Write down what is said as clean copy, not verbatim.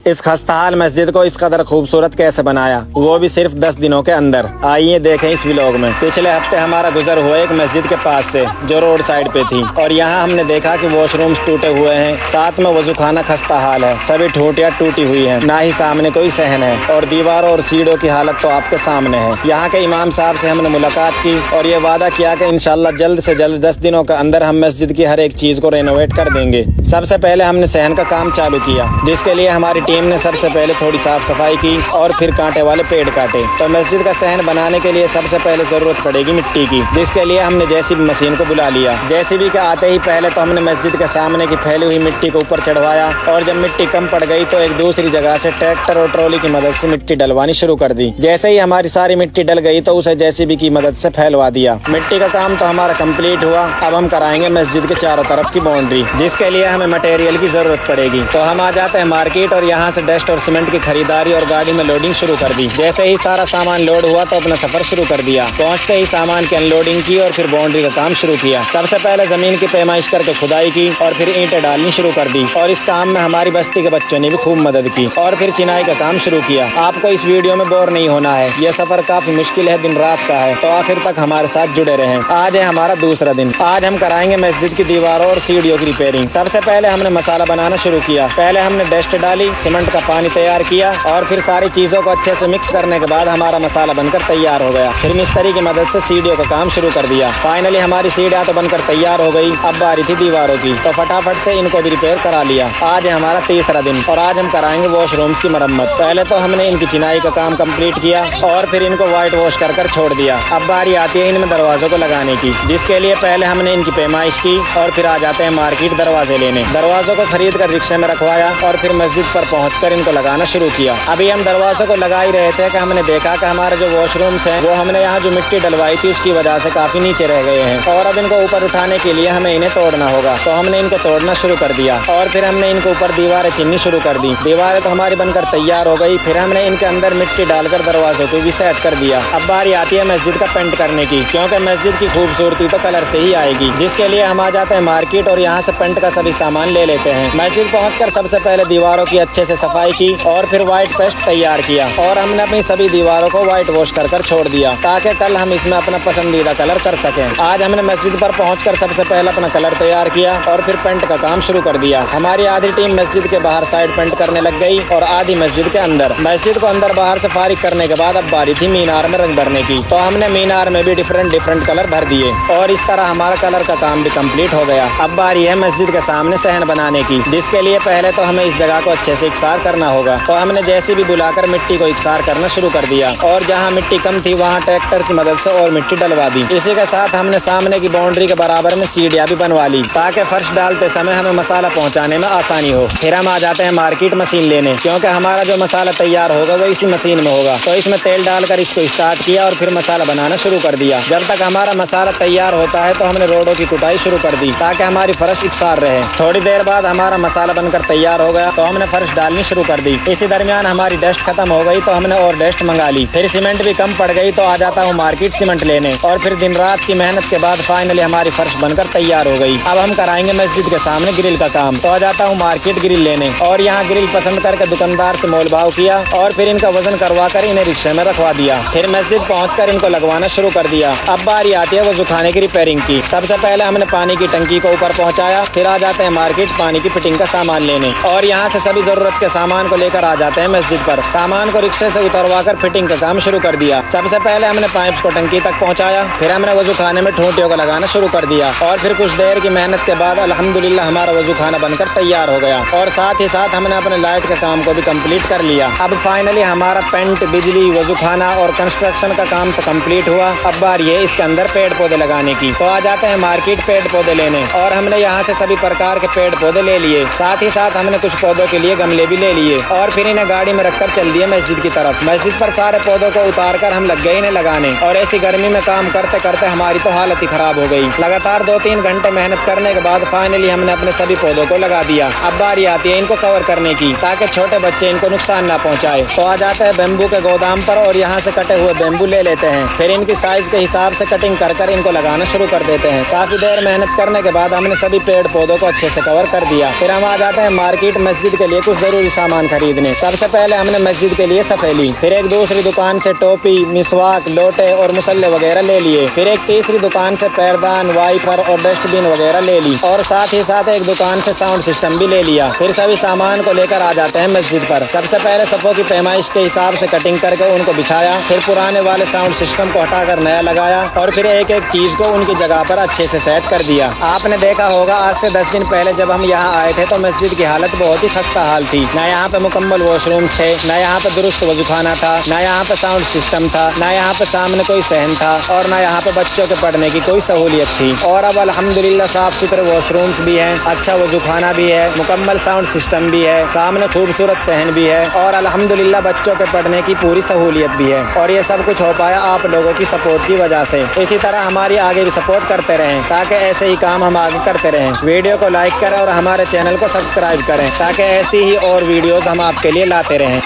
इस खस्ताहाल मस्जिद को इस कदर खूबसूरत कैसे बनाया, वो भी सिर्फ 10 दिनों के अंदर। आइए देखें इस व्लॉग में। पिछले हफ्ते हमारा गुजर हुआ एक मस्जिद के पास से जो रोड साइड पे थी, और यहाँ हमने देखा कि वॉशरूम्स टूटे हुए हैं, साथ में वजूखाना खस्ताहाल है, सभी ठोटियाँ टूटी हुई हैं, ना ही सामने कोई सहन है, और दीवारों और सीढ़ों की हालत तो आपके सामने है। यहाँ के इमाम साहब से हमने मुलाकात की और ये वादा किया कि इंशाल्लाह जल्द से जल्द 10 दिनों के अंदर हम मस्जिद की हर एक चीज को रेनोवेट कर देंगे। सबसे पहले हमने सहन का काम चालू किया, जिसके लिए हमारी टीम ने सबसे पहले थोड़ी साफ सफाई की और फिर कांटे वाले पेड़ काटे। तो मस्जिद का सहन बनाने के लिए सबसे पहले जरूरत पड़ेगी मिट्टी की, जिसके लिए हमने जेसीबी मशीन को बुला लिया। जेसीबी के आते ही पहले तो हमने मस्जिद के सामने की फैली हुई मिट्टी को ऊपर चढ़वाया, और जब मिट्टी कम पड़ गई तो एक दूसरी जगह से ट्रैक्टर और ट्रॉली की मदद से मिट्टी डलवानी शुरू कर दी। जैसे ही हमारी सारी मिट्टी डल गई तो उसे जेसीबी की मदद से फैलवा दिया। मिट्टी का काम तो हमारा कंप्लीट हुआ। अब हम कराएंगे मस्जिद के चारों तरफ की बाउंड्री, जिसके लिए हमें मटेरियल की जरूरत पड़ेगी। तो हम आ जाते हैं मार्केट और यहाँ से डस्ट और सीमेंट की खरीदारी और गाड़ी में लोडिंग शुरू कर दी। जैसे ही सारा सामान लोड हुआ तो अपना सफर शुरू कर दिया। पहुंचते ही सामान की अनलोडिंग की और फिर बाउंड्री का काम शुरू किया। सबसे पहले जमीन की पैमाइश करके खुदाई की और फिर ईंटें डालनी शुरू कर दी, और इस काम में हमारी बस्ती के बच्चों ने भी खूब मदद की, और फिर चिनाई का काम शुरू किया। आपको इस वीडियो में बोर नहीं होना है, यह सफर काफी मुश्किल है, दिन रात का है, तो आखिर तक हमारे साथ जुड़े रहें। आज है हमारा दूसरा दिन। आज हम कराएंगे मस्जिद की दीवारों और सीढ़ियों की रिपेयरिंग। सबसे पहले हमने मसाला बनाना शुरू किया। पहले हमने डस्ट डाली, सीमेंट का पानी तैयार किया, और फिर सारी चीजों को अच्छे से मिक्स करने के बाद हमारा मसाला बनकर तैयार हो गया। फिर मिस्त्री की मदद से सीढ़ियों का काम शुरू कर दिया। फाइनली हमारी सीढ़ियां तो बनकर तैयार हो गई। अब बारी थी दीवारों की, तो फटाफट से इनको भी रिपेयर करा लिया। आज है हमारा तीसरा दिन और आज हम कराएंगे वॉशरूम्स की मरम्मत। पहले तो हमने इनकी चिनाई का काम कंप्लीट किया और फिर इनको व्हाइट वॉश कर छोड़ दिया। अब बारी आती है इनमें दरवाजों को लगाने की, जिसके लिए पहले हमने इनकी पैमाइश की और फिर आ जाते हैं मार्केट दरवाजे लेने। दरवाजों को खरीद कर रिक्शे में रखवाया और फिर मस्जिद पर पहुंचकर इनको लगाना शुरू किया। अभी हम दरवाजों को लगा ही रहे थे कि हमने देखा कि हमारे जो वॉशरूम्स हैं वो हमने यहाँ जो मिट्टी डलवाई थी उसकी वजह से काफी नीचे रह गए हैं, और अब इनको ऊपर उठाने के लिए हमें इन्हें तोड़ना होगा। तो हमने इनको तोड़ना शुरू कर दिया और फिर हमने इनको ऊपर दीवारें चिन्नी शुरू कर दी। दीवारें तो हमारी बनकर तैयार हो गई। फिर हमने इनके अंदर मिट्टी डालकर दरवाजों को भी सेट कर दिया। अब बारी आती है मस्जिद का पेंट करने की, क्योंकि मस्जिद की खूबसूरती तो कलर से ही आएगी, जिसके लिए हम आ जाते हैं मार्केट और यहाँ से पेंट का सभी सामान ले लेते हैं। मस्जिद पहुँचकर सबसे पहले दीवारों की अच्छे से सफाई की और फिर व्हाइट पेस्ट तैयार किया, और हमने अपनी सभी दीवारों को व्हाइट वॉश कर छोड़ दिया, ताकि कल हम इसमें अपना पसंदीदा कलर कर सकें। आज हमने मस्जिद पर पहुंचकर सबसे पहले अपना कलर तैयार किया और फिर पेंट का काम शुरू कर दिया। हमारी आधी टीम मस्जिद के बाहर साइड पेंट करने लग गई और आधी मस्जिद के अंदर। मस्जिद को अंदर बाहर से फारिग करने के बाद अब बारी थी मीनार में रंग भरने की, तो हमने मीनार में भी डिफरेंट कलर भर दिए और इस तरह हमारा कलर का काम भी कंप्लीट हो गया। अब बारी है मस्जिद के सामने सहन बनाने की, जिसके लिए पहले तो हमें इस जगह को अच्छे से इकसार करना होगा। तो हमने जैसे भी बुलाकर मिट्टी को इकसार करना शुरू कर दिया, और जहाँ मिट्टी कम थी वहाँ ट्रैक्टर की मदद से और मिट्टी डलवा दी। इसी के साथ हमने सामने की बाउंड्री के बराबर में सीढ़ियाँ भी बनवा ली, ताकि फर्श डालते समय हमें मसाला पहुँचाने में आसानी हो। फिर हम आ जाते हैं मार्केट मशीन लेने, क्योंकि हमारा जो मसाला तैयार होगा वो इसी मशीन में होगा। तो इसमें तेल डालकर इसको स्टार्ट किया और फिर मसाला बनाना शुरू कर दिया। जब तक हमारा मसाला तैयार होता है तो हमने रोडों की कुटाई शुरू कर दी, ताकि हमारी फर्श इकसार रहे। थोड़ी देर बाद हमारा मसाला बनकर तैयार हो गया, तो हमने फर्श डालनी शुरू कर दी। इसी दरमियान हमारी डस्ट खत्म हो गई, तो हमने और डस्ट मंगा ली। फिर सीमेंट भी कम पड़ गई, तो आ जाता हूँ मार्केट सीमेंट लेने, और फिर दिन रात की मेहनत के बाद फाइनली हमारी फर्श बनकर तैयार हो गई। अब हम कराएंगे मस्जिद के सामने ग्रिल का काम, तो आ जाता हूँ मार्केट ग्रिल लेने, और यहाँ ग्रिल पसंद करके दुकानदार से मोल भाव किया और फिर इनका वजन करवा कर इन्हें रिक्शे में रखवा दिया। फिर मस्जिद पहुँचकर इनको लगवाना शुरू कर दिया। अब बारी आती है वजूखाने की रिपेयरिंग की। सबसे पहले हमने पानी की टंकी को ऊपर पहुँचाया, फिर आ जाते हैं मार्केट पानी की फिटिंग का सामान लेने, और यहाँ से सभी जरूरत के सामान को लेकर आ जाते हैं मस्जिद पर। सामान को रिक्शे से उतरवा कर फिटिंग का काम शुरू कर दिया। सबसे पहले हमने पाइप्स को टंकी तक पहुंचाया, फिर हमने वजूखाने में ठूंटियों को लगाना शुरू कर दिया, और फिर कुछ देर की मेहनत के बाद अल्हम्दुलिल्लाह हमारा वजूखाना बनकर तैयार हो गया, और साथ ही साथ हमने अपने लाइट का काम को भी कंप्लीट कर लिया। अब फाइनली हमारा पेंट, बिजली, वजूखाना और कंस्ट्रक्शन का काम तो कंप्लीट हुआ। अब बारी है इसके अंदर पेड़ पौधे लगाने की, तो आ जाते हैं मार्केट पेड़ पौधे लेने, और हमने यहाँ से सभी प्रकार के पेड़ पौधे ले लिए। साथ ही साथ हमने कुछ पौधों के लिए गमले भी ले लिए, और फिर इन्हें गाड़ी में रखकर चल दिए मस्जिद की तरफ। मस्जिद पर सारे पौधों को उतार कर हम लग गए इन्हें लगाने, और ऐसी गर्मी में काम करते करते हमारी तो हालत ही खराब हो गई। लगातार 2-3 घंटे मेहनत करने के बाद फाइनली हमने अपने सभी पौधों को लगा दिया। अब बारी आती है इनको कवर करने की, ताकि छोटे बच्चे इनको नुकसान ना पहुँचाए। तो आ जाते हैं बेम्बू के गोदाम पर और यहाँ से कटे हुए बेम्बू ले लेते हैं, फिर इनकी साइज के हिसाब से कटिंग कर इनको लगाना शुरू कर देते हैं। काफी देर मेहनत करने के बाद हमने सभी पेड़ पौधों को अच्छे से कवर कर दिया। फिर हम आ जाते हैं मार्केट मस्जिद के लिए कुछ जरूरी सामान खरीदने। सबसे पहले हमने मस्जिद के लिए सफ़े ली, फिर एक दूसरी दुकान से टोपी, मिसवाक, लोटे और मुसल्ले वगैरह ले लिए, फिर एक तीसरी दुकान से पैरदान, वाइपर और डस्टबिन वगैरह ले ली, और साथ ही साथ एक दुकान से साउंड सिस्टम भी ले लिया। फिर सभी सामान को लेकर आ जाते हैं मस्जिद पर। सबसे पहले सफ़ों की पैमाइश के हिसाब से कटिंग करके उनको बिछाया, फिर पुराने वाले साउंड सिस्टम को हटाकर नया लगाया, और फिर एक एक चीज को उनकी जगह पर अच्छे से सेट कर दिया। आपने देखा होगा आज से 10 दिन पहले जब हम यहाँ आए थे तो मस्जिद की हालत बहुत ही खस्ता हाल थी। न यहाँ पे मुकम्मल वॉशरूम्स थे, न यहाँ पे दुरुस्त वजूखाना था, न यहाँ पे साउंड सिस्टम था, न यहाँ पे सामने कोई सहन था, और न यहाँ पे बच्चों के पढ़ने की कोई सहूलियत थी। और अब अल्हम्दुलिल्लाह साफ सुथरे वॉशरूम्स भी हैं, अच्छा वजूखाना भी है, मुकम्मल साउंड सिस्टम भी है, सामने खूबसूरत सहन भी है, और अल्हम्दुलिल्लाह बच्चों के पढ़ने की पूरी सहूलियत भी है। और ये सब कुछ हो पाया आप लोगों की सपोर्ट की वजह से। इसी तरह हमारी आगे भी सपोर्ट करते रहें ताकि ऐसे ही काम हम आगे करते रहें। वीडियो को लाइक करें और हमारे चैनल को सब्सक्राइब करें ताकि ऐसी ही और वीडियोस हम आपके लिए लाते रहें।